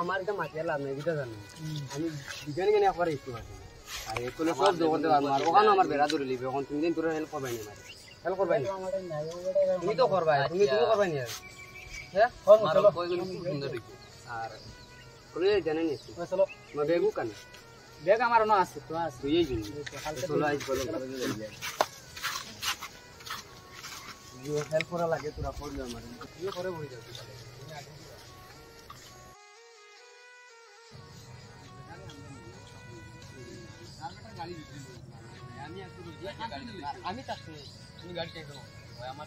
আমার এটা মাটিয়া লাভ নাই বুঝা জানো আমি বিজ্ঞানী কেন একবার একটু আছে আর এগুলো সব জগতে আমার ওখানে আমার বেড়া ধরে লিবে এখন তুমি দিন তোর হেল্প করবাই না হেল্প করবাই না তুমি তো করবাই তুমি করবাই না হ্যাঁ চলো সুন্দর দেখি আর কোলে জানেন নি চলো মা বেগু কানে বেগ আমার না আছে তো আছে তুই এই দিন চলো আজ বলো जो हेल्प करा लगे तोरा पड़ जा मारे ये करे बड़ी जाती है गाड़ी আমি তাতে তুমি গাড়ি চাই দাও ওই আমার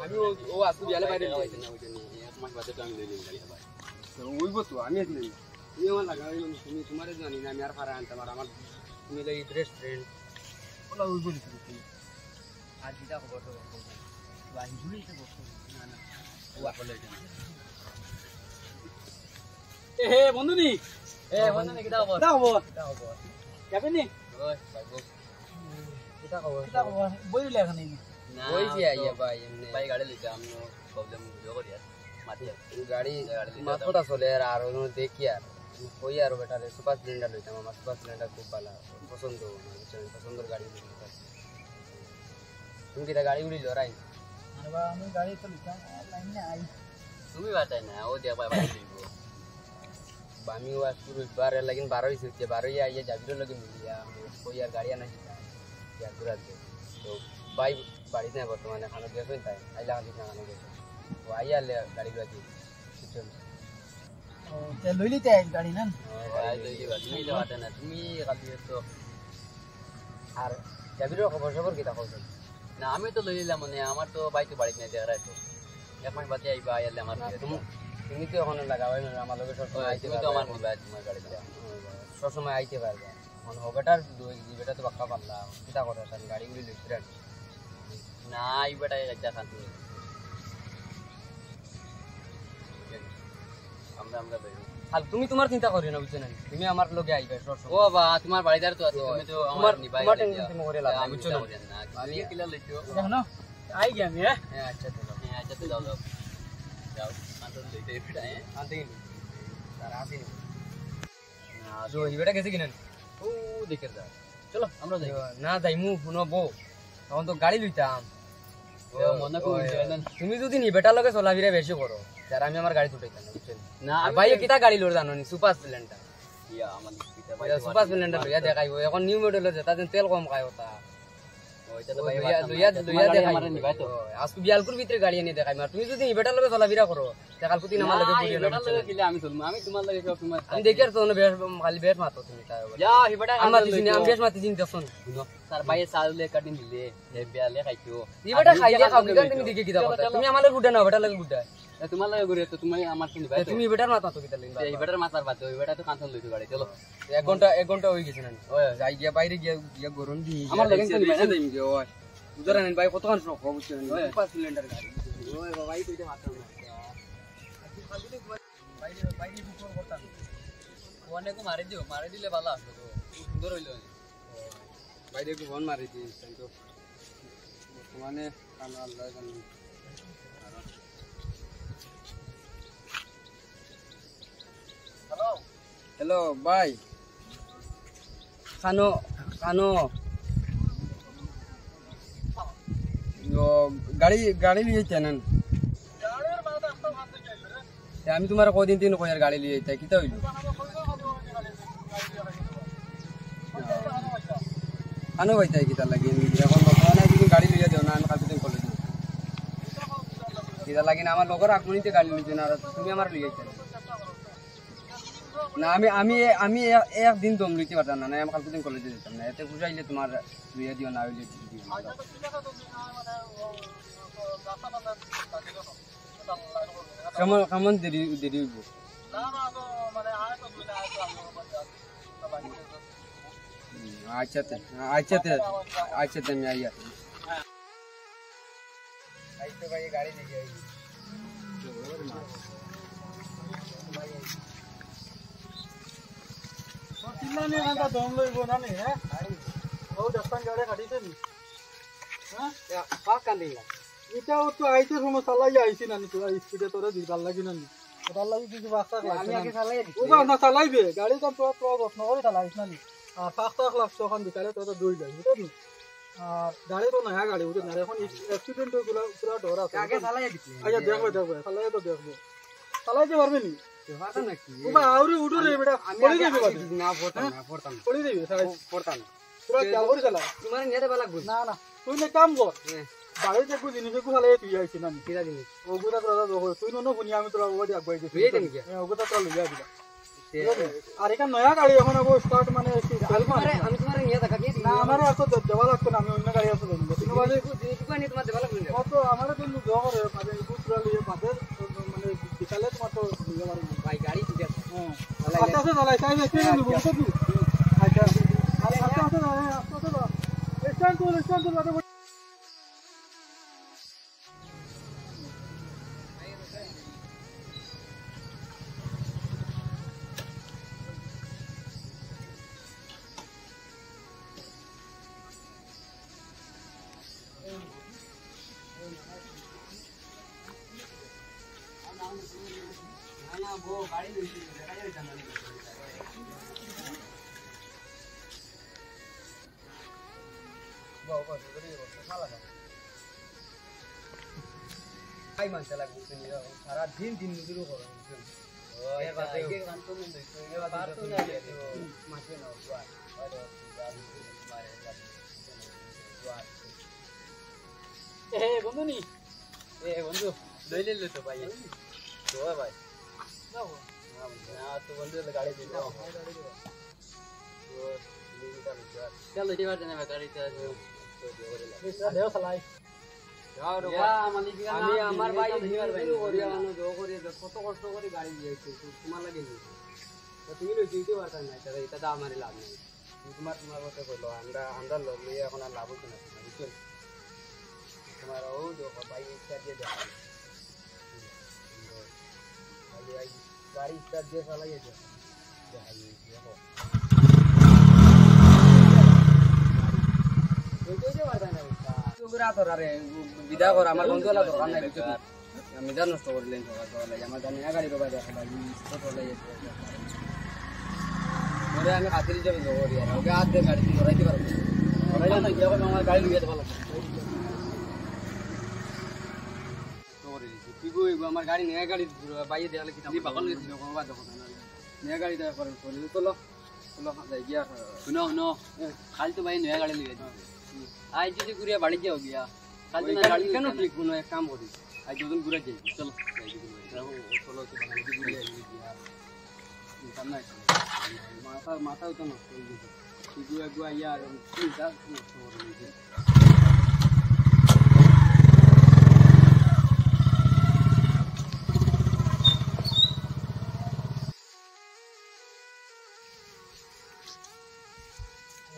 আমি ও আসু বিয়ালে বাইরে লই না ওই জন্য এক মাস বাদে আমি লই গাড়ি আবার তো ওইব তো আমি আসলে তুমি আমার লাগাই তুমি তোমারে জানি না আমি আর ফারা আনতে আমার আমার তুমি লাগি বেস্ট ফ্রেন্ড ওলা ওইব তুমি আজ দিদা খবর তো বাহি জুড়ি তো বসো না না ও বলে কেন এ বন্ধু নি কি দাও খবর যাবে নি ওই ভাই বল কিটা খবর বই লেখা নেই না বই কি আইয়া ভাই এমনি ভাই গাড়ি লইতে আমি প্রবলেম জো করি আর মাটি গাড়ি মাথা চলে আর ওনো দেখি আর কই আর বেটারে সুপার স্প্লেন্ডার লইতাম আমার সুপার স্প্লেন্ডার খুব ভালো পছন্দ পছন্দের গাড়ি তুমি কিটা গাড়ি উড়িল রাই আরে বা আমি গাড়ি তো লিখা লাইনে আই তুমি বাতাই না ও দিয়া ভাই বাড়ি দিব বামি ওয়াস পুরো বারে লাগিন 12 হইছে 12 আইয়া যাবির লাগি মিলিয়া কই আর গাড়ি আনা দিতা ইয়া ঘুরা দে তো ভাই বাড়িতে না বর্তমানে খানা দিয়া কই তাই আইলা হালি না আনা গেছে ও আইয়া লে গাড়ি গাড়ি সিস্টেম ও তে লইলিতে আই গাড়ি না ভাই লইলি বা তুমি তো বাতাই না তুমি গাড়ি তো আর যাবির খবর কি তা কইছ না আমি তো লইলাম মানে আমার তো ভাই তো বাড়িতে নাই দেখাই তো এক মাস বাদে আইবা আইলে আমার তুমি তো এখন লাগাবাই না আমার লগে সব সময় আইতে তো আমার মোবাইল তোমার গাড়িতে সব সময় আইতে পারবে এখন হবেটার দুই বেটা তো বাক্কা পারলা কিটা করে তার গাড়িগুলি লইছিলেন না এই বেটা একটা শান্তি আমরা বেরো হাল তুমি তোমার চিন্তা করিও না বুঝছ না তুমি আমার লগে আইবা সব সময় ও বাবা তোমার বাড়িদার তো আছে তুমি তো আমার নিবাই তোমার টেনশন করে লাভ নাই বুঝছ না আমি কিলা লইছো দেখো আই গিয়া আমি হ্যাঁ আচ্ছা তো যাও যাও আন্দর লইতে ফিটায় আনতে গেল তার আসি না তো ইবেটা গেছে কিনা ও দেখে যা চলো আমরা যাই না যাইমু শুনবো তখন তো গাড়ি লইতাম ও মনে করি তুমি যদি নি বেটার লগে চলাফিরা বেশি করো আর আমি আমার গাড়ি তুটাইতাম বুঝছেন না ভাই কিটা গাড়ি লড় জানো নি সুপার স্প্লেন্ডার ইয়া আমার পিতা ভাই সুপার স্প্লেন্ডার লইয়া দেখাইবো এখন নিউ মডেলের যেটা তেল কম খায় ওটা ওইটা তো ভাই লইয়া দেখাই আমারে নিবাই তো আজকে বিয়ালপুর ভিতরে গাড়ি এনে দেখাই মার তুমি যদি বেটার লগে চলাফিরা করো দেখাল প্রতি আমার লগে পুরিয়ে না কিলে আমি চলমু আমি তোমার লগে সব সময় আমি দেখি আর তো বেশ খালি বেশ মাতো তুমি তাই যা হিবেটা আমার দিন আমি বেশ মাতি চিন্তা শুন স্যার ভাই সাললে কাটিন দিলে এ বিয়ালে খাইছো হিবেটা খাইলে খাও কিদান তুমি দেখি কিদা কথা তুমি আমার লগে গুডা না বেটার লগে গুডা তোমার লগে গুরে তো তুমি আমার চিনি ভাই তুমি বেটার মাতো তো কিদা লইবা এই বেটার মাতার বাদ ওই বেটা তো কাঁচন লইতো গাড়ি চলো 1 ঘন্টা হই গেছে না ওই যাই গিয়া বাইরে গিয়া গরম দি আমার লগে তো নিবাই না যাইম গিয়া ওই উদারা নেন ভাই কতক্ষণ শখ বুঝছেন সুপার স্প্লেন্ডার গাড়ি ওই ভাই কইতে মাত্র না বাইরে বাইরে বুক করতাম অনেক মারি দিলে ভালো আসতো তো সুন্দর হইল বাইরে একটু ফোন মারি দিই তো বর্তমানে আমরা আল্লাহ জানি হ্যালো হ্যালো ভাই খানো গাড়ি লিয়ে চেনেন আমি তোমার কদিন দিন কই আর গাড়ি লিয়ে যাই কিতা হইল আনো ভাইতাই কিতা লাগি এখন বর্তমানে যদি গাড়ি লিয়ে যাও না আমি কালকে দিন কলেজ কিতা লাগি না আমার লগর আকমনিতে গাড়ি লিয়ে না তুমি আমার লিয়ে যাই না আমি একদিন দম লইতে পারতাম না আমি কালকে দিন কলেজে যেতাম না এতে বুঝাইলে তোমার লিয়ে দিও না হইলে কেমন দেরি হইব আচ্ছা আমি আইয়া আইতে ভাই গাড়ি নিয়ে আই ইমানে এটা দম লইব না নি হ্যাঁ ও দস্তান গাড়ি কাটিছে নি হ্যাঁ পাক কান্দিলা এটাও তো আইতে সময় চালাই আইছি না নি তোরা স্পিডে তোরা দিবার লাগি না নি ওটার লাগি কিছু বাস্তা আমি আগে চালাই দিছি ও না চালাইবে গাড়ি তো তোরা যত্ন করে চালাইছ না নি আর 5 লাখ তখন বিকালে তোরা দৌড় যাই বুঝলি আর গাড়ি তো নয়া গাড়ি বুঝলি না এখন অ্যাক্সিডেন্ট হয়ে পুরা ডর আছে আগে চালাই দিছি আচ্ছা দেখবে চালাই তো দেখবে চালাইতে পারবে নি পারতা নাকি ও বা আউরি উঠো রে বেটা পড়ি যাবে না পড়তাম পড়ি যাবে পড়তাম পুরা খেয়াল করে চালা তোমার নিয়ে দেবা লাগবে না না তুই না কাম কর বাড়িতে একটু জিনিস একটু চালাই তুই আইছি না কিরা জিনিস ওগুলা তোরা তুই নো শুনি আমি তোরা ওগুলা আগুয়াই দিছি বুঝে দেন কি ওগুলা তোরা লইয়া দিবা আর এখান নয়া গাড়ি এখন আবার স্টার্ট মানে আমি তোমার নিয়ে দেখা দিয়ে না আমার এত দেওয়া লাগতো না আমি অন্য গাড়ি আছে কিন্তু বাজে দোকানে তোমার দেবা লাগবে তো আমার তো জমা রে মানে পুরা লিয়ে বাদে মানে বিকালে তোমার তো নিয়ে পারবো ভাই গাড়ি ঠিক আছে হ্যাঁ আচ্ছা চালাই তাই দেখতে নিব তো তুই আচ্ছা আরে আচ্ছা স্ট্যান্ড তো বাদে না वो गाड़ी लईছি দেখা যায় জানা নেই বাবা বাবা করে সালা দাও আই মান চালা গুতে নিও সারা দিন মজুরি করো ও এর বাদে এই গান তো মন দিছো এর বাদে তো না মাসে না ওয়ার আরে মারে ওয়ার বন্ধু নি বন্ধু লইলে তো ভাই তো ভাই না तो बंदे गाड़ी दी ना चलो ये बात है मैं गाड़ी चला দেও চালাই আমি আমার ভাই শুরু করিয়া আনো জো করিয়া কত কষ্ট করে গাড়ি দিয়েছি তোমার লাগে নি তো তুমি লই দিতে পারতা না এটা তো আমারই লাভ নেই তোমার কথা কইলো আমরা লোক নিয়ে এখন আর লাভ হচ্ছে না বুঝছো তোমার ও जो भाई इसका দিয়ে দাও भाई गाड़ी स्टार्ट दे साला ये देखो বিদা কর আমার বন্ধু হলা দরকার নাই বুঝছো আমি যা নষ্ট করলেন আমার জানি না গাড়ি রোবা দেখো ভাই ওরে আমি খাতির যাবে জোরি আর ওকে হাত দিয়ে গাড়ি ধরাইতে পারবো ধরাই না গিয়ে আমার গাড়ি লইয়া দেবা লাগবে আমার গাড়ি নয়া গাড়ি বাইরে দেওয়ালে কি পাগল গেছিল কোনোবা দেখো নয়া গাড়ি দেওয়া করে চলো চলো যাই গিয়া শুনো শুনো কাল তো ভাই নয়া গাড়ি লিয়ে আজ যদি ঘুরিয়া বাড়ি যাও গিয়া কাল তো গাড়ি কেন ঠিক কোনো এক কাম করি আজ দুজন ঘুরে যাই চলো চলো ঘুরে গিয়া সামনে মাথা তো নষ্ট হয়ে গেছে শুধু একবার ইয়ার চিন্তা নষ্ট করে দিয়েছে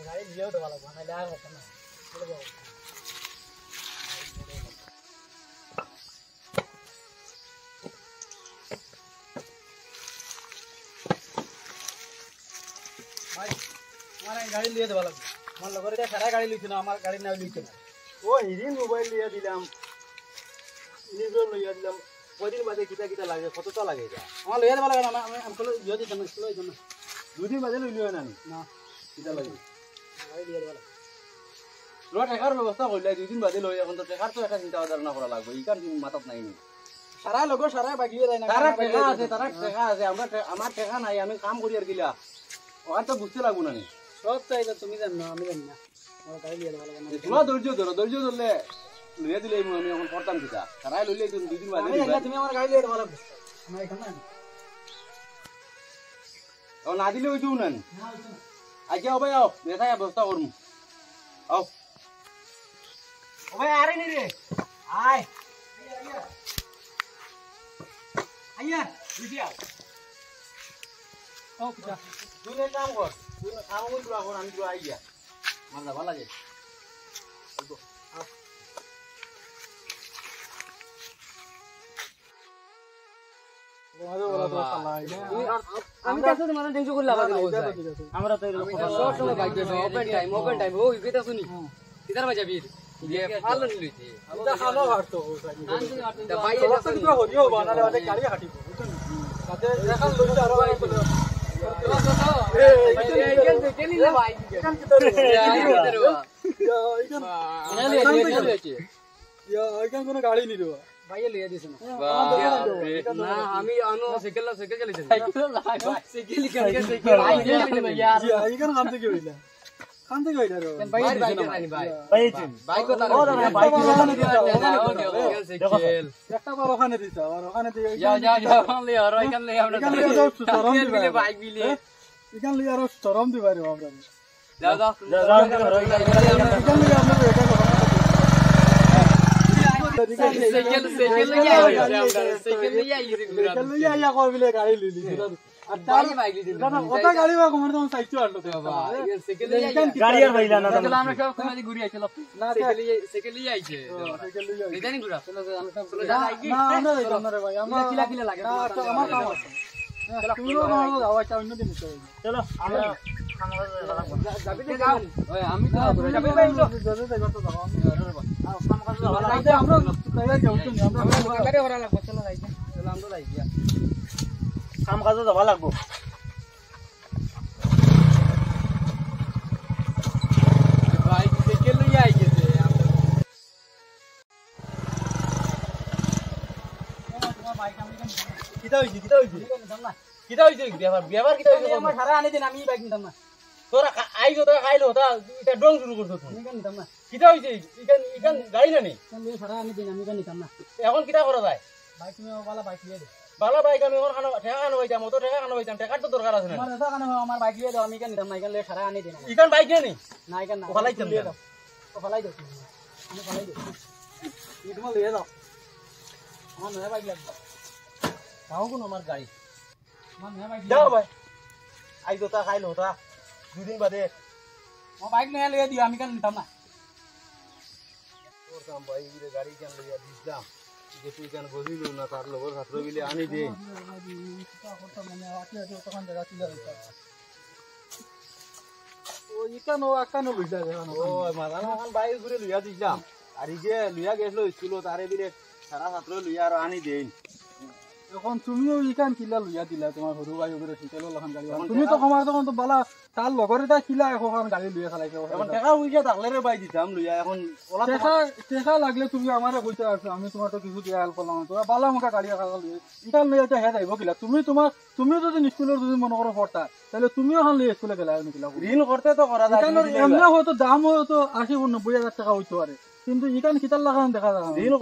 গাড়ি লিয়েও দেওয়া লাগবে না আর হবে না চলে যাও ভাই আমার গাড়ি লিয়ে দেওয়া লাগবে আমার লগর এটা সারা গাড়ি লিখছে না আমার গাড়ি নাও লিখছে না ও হিরিন মোবাইল লিয়ে দিলাম ইনিজল লিয়ে দিলাম কদিন বাদে কিটা লাগে কতটা লাগে এটা আমার লিয়ে দেওয়া লাগে না আমি ইয়ে দিতাম স্কুলে যাই না দুদিন বাদে লিয়ে না না কিটা লাগে গাড়ি লিয়ে দেওয়া লাগবে টেকার ব্যবস্থা করলে 2 দিন বাদে লই এখন তো টেকার তো একটা চিন্তা ধারণা করা লাগবে ইকার মাথাত নাই সারা লোক সারা বাগিয়ে যায় না তারা টেকা আছে আমরা আমার টেকা নাই আমি কাম করি আর গিলা ওখান তো বুঝতে লাগবো না সব চাইলে তুমি জানো আমি জানি না আমার গাড়ি লিয়ে দেওয়া লাগে না তোমরা ধৈর্য ধরলে লইয়া দিলে আমি এখন করতাম কিটা সারাই লইলে 2 দিন বাদে তুমি আমার গাড়ি লিয়ে দেওয়া লাগবে আমার এখানে ও না দিলে ওইটু না আজকে হবে আও দেখায় ব্যবস্থা করমু আও ওই আরে নি রে আয় আইয়া বিটিয়া ও পিতা তুই এক কাম কর তুই কাম করবি এখন আমি তো আইয়া মারদা ভালো লাগে তোমাদের বলা তো শালা আমি কাছে তোমার টেনশন করলা বাদ আমরা তো সব সময় বাইক দেব ওপেন টাইম ওই কইতা শুনি কিদার বাজা বীর যে ফালন লইতে এটা খানো হাঁটতো তা ভাই এটা তো হরিও বানালে অনেক গাড়ি হাঁটিব বুঝছেন তাতে দেখাল লইতে আরো কোনো গাড়ি নি রে ভাইয়ে লইয়া দিছ না না আমি আনো সাইকেল চালিয়েছি সাইকেল এইখানে খান থেকে হইলা খান থেকে হইলা রে ভাই রানি ভাই ভাই কথা সাইকেল একটা বার ওখানে দিছ আর ওখানে দিয়ে যাও লে আর এখান লে আমরা মিলে বাইক মিলে এখান লে আর শরম দিবা রে আমরা যাও সাইকেল লইয়া কইলে গাড়ি লিলি আর তার বাইক লিলি না ওটা গাড়ি বা কোমর তো সাইকেল আনলো তো বাবা সাইকেল লইয়া গাড়ি আর বাইলা না তাহলে আমরা সব কোমাদি ঘুরি আইছিল না সাইকেল লইয়া আইছে সাইকেল লইয়া নিদানি ঘুরা চলো না রে ভাই আমরা কিলা লাগে তো আমার কাম আছে তুমি না যাওয়া চাই অন্য দিন চলো আমরা যাবি তো যাও ওই আমি তো যাবি ভাই তো যাবে তো যাও আমরা কইলা যাও তো আমরা গাড়ি ওরা লাগবে চলো যাইতে চলো আমরা যাই গিয়া কাম কাজে যাওয়া লাগবে বাইক সাইকেল লইয়া আইছে কিটা হইছে ব্যবহার কিটা হইছে আমার সারা আনি দিন আমি বাইক নিতাম না তোরা আইছো তো খাইলো তা এটা ডং শুরু করছো তুই আমি কেন নিতাম না কিটা হইছে ইখান গাড়ি না নি আমি সারা আনি দিন আমি কেন নিতাম না এখন কিটা করা যায় বাইক তুমি ওয়ালা বাইক লিয়ে দে ভালো বাইক আমি এখন ঠেকা খানো হইতাম তো ঠেকা খানো হইতাম টেকার তো দরকার আছে না আমার দাদা কানে আমার বাইক লিয়ে দাও আমি কেন নিতাম না এখান লিয়ে সারা আনি দিন ইখান বাইক নি না এখান না ফালাইতাম লিয়ে দাও ও ফালাই দাও আমি ফালাই দাও ই তোমার লিয়ে দাও আমার নয়া বাইক লাগবে তাও কোন আমার গাড়ি আমার নয়া বাইক যাও ভাই আইছো তা খাইলো তা দুদিন বাদে ও বাইক নয়া লিয়ে দিও আমি কেন নিতাম না ওর কাম ভাই ইরে গাড়ি কেন লইয়া দিছলাম যে তুই কেন বলিলো না তার লগর ছাত্র বিলে আনি দে ও ইকানো আকানো লইছা ও মাদানা খান বাইক ঘুরে লইয়া দিছলাম আর এই যে লইয়া গেছলো স্কুল তারে বিলে সারা ছাত্র লইয়া আর আনি দেন এখন তুমিও ইকান কিলা লইয়া দিলা তোমার সরু ভাই ওগরে শিকালো লখান গাড়ি তুমি তো কমার তখন তো বালা তার লগরে তা কিলা এখন গাড়ি লইয়া চালাইছো এখন টাকা পয়সা থাকলে রে বাই দিতাম লইয়া এখন টাকা লাগলে তুমি আমারে কইতে আছো আমি তোমার তো কিছু দিয়া হেল্প করলাম তোরা বালা মুখা গাড়ি রাখা লইয়া ইকান লইয়া তে হেড আইব কিলা তুমিও যদি স্কুলের যদি মনে করো পড়তা তাহলে তুমিও এখন লইয়া স্কুলে গেলা আমি কিলা ঋণ করতে তো করা যায় এমনি হয়তো দাম হয়তো 80-90,000 টাকা হইতো আরে কিন্তু ইকান কিতার লাগান দেখা যায় ঋণ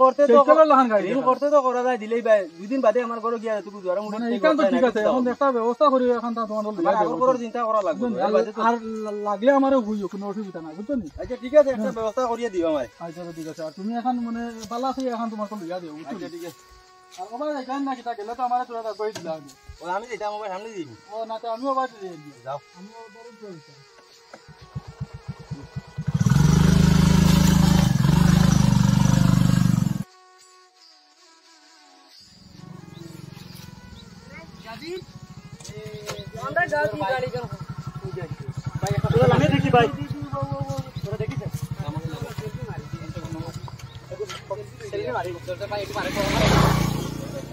করতে তো করা যায় দিলেই ভাই দুদিন বাদে আমার ঘরে গিয়া তুই জোরে মুড়ি ইকান তো ঠিক আছে এখন একটা ব্যবস্থা করি এখন তা তোমার আগর করে চিন্তা করা লাগবে আর লাগলে আমারে হইও কোনো অসুবিধা নাই বুঝছো নি আচ্ছা ঠিক আছে একটা ব্যবস্থা করিয়ে দিও আমায় আচ্ছা ঠিক আছে আর তুমি এখন মানে বালা আছে এখন তোমার কোন লইয়া দিও আচ্ছা ঠিক আছে আর মোবাইল এখান না কিটা গেলে তো আমারে তোরা কই দিলা ও আমি যেটা মোবাইল সামনে দিই ও না তো আমিও বাদ দিয়ে দিই যাও আমিও বড় কইছি আমরা গাড়ি কেন ভাই তোরা লানে দেখি ভাই তোরা দেখিস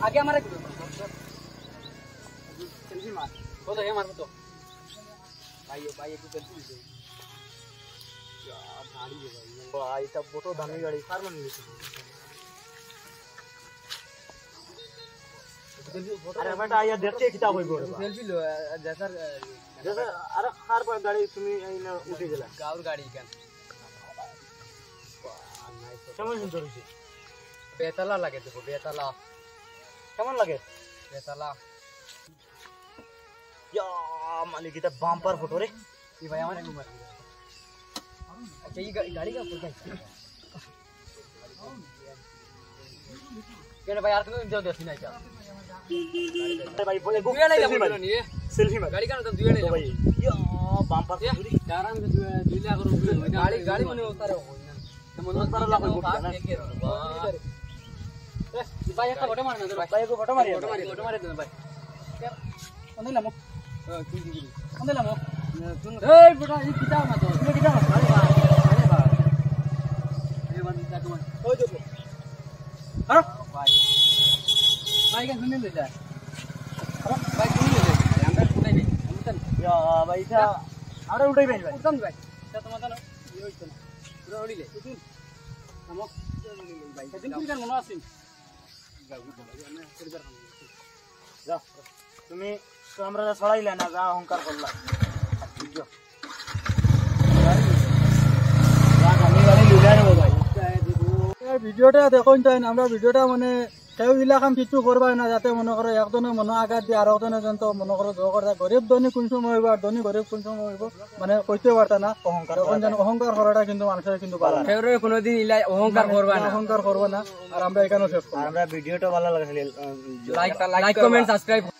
আগে আমারে ভাই একটু সেলফি দিতে গাড়ি ভাই এটা বড় দামি গাড়ি কার মানে নিছে अरे बेटा ये देखते किताब होई बोल सेल्फी लो जैसा अरे खार पर गाड़ी তুমি আইনা উঠে গেলা গাউর গাড়ি কেন কেমন সুন্দর হইছে বেতালা লাগে দেখো বেতালা কেমন লাগে বেতালা ইয়া মালিক এটা বাম্পার ফটো রে এই ভাই আমার একটু মার আচ্ছা এই গাড়ি का फोटो কেন ভাই আর কোনো ইন্টারভিউ দেখি না এটা भाई बोले दुए नहीं लगो नहीं सेल्फी में गाड़ी का ना दुए नहीं भाई या बम्पर आराम से दुए लागो गाड़ी गाड़ी मने उतारे हो ना तो मन पर लागो ভাই একটা ফটো মার না ভাই ভাই একটু ফটো মারি ফটো মারি দেন ভাই কোন দিলাম কি কি কোন দিলাম তুই এই ফটো এই কিটা না তো তুমি কিটা মাছ আরে ভাই এই বান্দা তোমার ওই দেখো হ্যাঁ ভাই ভাই কেন শুনে লই যায় ভাই শুনে লই যায় আমরা শুনাই নেই বুঝছেন ইয়া ভাই এটা আরে উঠাই ভাই ভাই উঠতাম ভাই এটা তোমার জানো এই হইছে না পুরো উড়িলে উঠুন আমক ভাই সেদিন কি গান মনে আছে যাও তুমি তো আমরা ছড়াইলে না যা অহংকার করলা ভিডিওটা দেখুন তাই আমরা ভিডিওটা মানে কেউ ইলাকাম কিছু করবা না যাতে মনে করো একজনে মনে আঘাত দিয়ে আর একজনে যন্ত্র মনে করো জোর করে গরিব ধনী কোন সময় হইব আর ধনী গরিব কোন সময় হইব মানে কইতে পারতা না অহংকার তখন যেন অহংকার করাটা কিন্তু মানুষের কিন্তু ভালো না ফেরো কোনোদিন ইলা অহংকার করবা না অহংকার করবো না আর আমরা এখানেও শেষ করব আমরা ভিডিওটা ভালো লাগে লাইক কমেন্ট সাবস্ক্রাইব